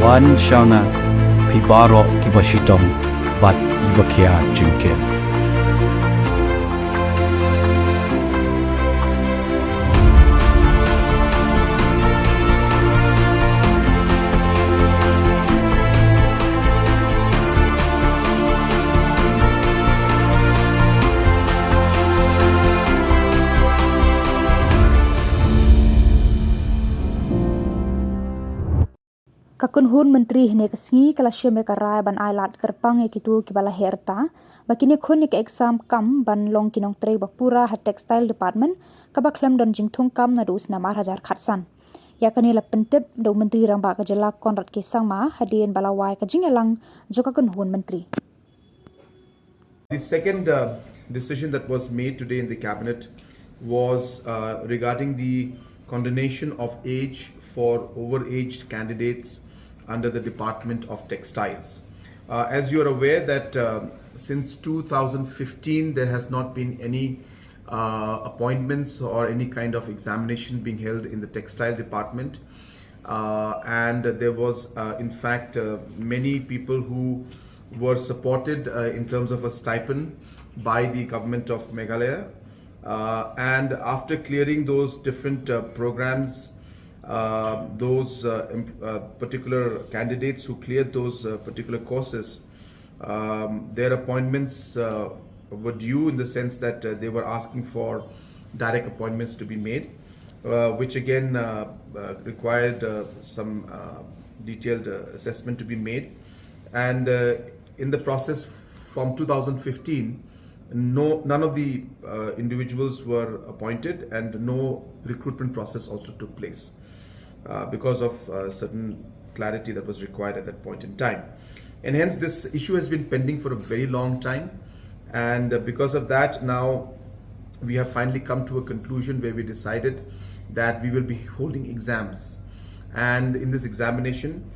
wan shanga pibaro kibashitong bat ibakia jinken. Kynhun Myntri Rangbah sngi kala shim karai ban Ailad Kyrpang kito Kiba La Heh Rta bakini khun eksam kam ban long nongtrei Pura Textile Department kaba khlem dan jingthung kam naduh snem hajar khatsan. Iakhun la pyntip do Myntri Rangbah Jylla Conrad K Sangma hadien balawai jingialang joka Kynhun Myntri. The second decision that was made today in the cabinet was regarding the condonation of age for overaged candidates under the Department of Textiles. As you are aware that since 2015 there has not been any appointments or any kind of examination being held in the Textile Department, and there was in fact many people who were supported in terms of a stipend by the government of Meghalaya, and after clearing those different programs, those particular candidates who cleared those particular courses, their appointments were due in the sense that they were asking for direct appointments to be made, which again required some detailed assessment to be made. And in the process from 2015, none of the individuals were appointed, and no recruitment process also took place because of certain clarity that was required at that point in time. And hence this issue has been pending for a very long time, and because of that now we have finally come to a conclusion where we decided that we will be holding exams, and in this examination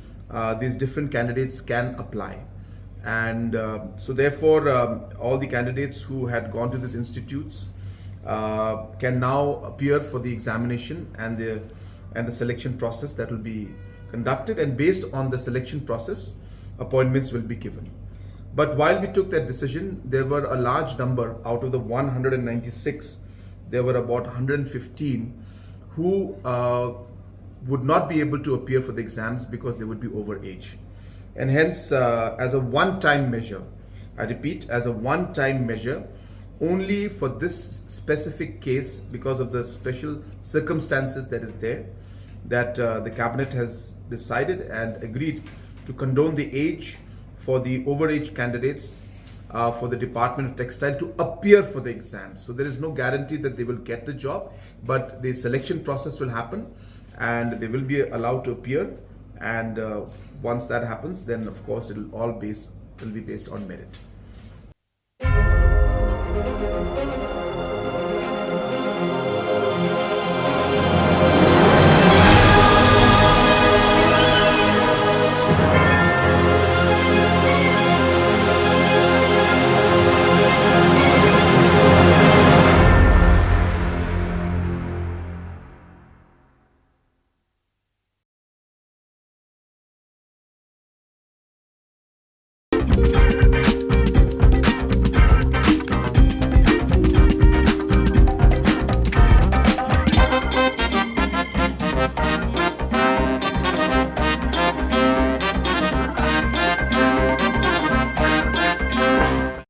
these different candidates can apply. And so therefore all the candidates who had gone to these institutes can now appear for the examination and the selection process that will be conducted, and based on the selection process appointments will be given. But while we took that decision, there were a large number out of the 196, there were about 115 who would not be able to appear for the exams because they would be over age. And hence as a one-time measure, I repeat, as a one-time measure, only for this specific case, because of the special circumstances that is there, that the cabinet has decided and agreed to condone the age for the overage candidates for the Department of Textile to appear for the exams. So there is no guarantee that they will get the job, but the selection process will happen and they will be allowed to appear. And once that happens, then of course it will be based on merit.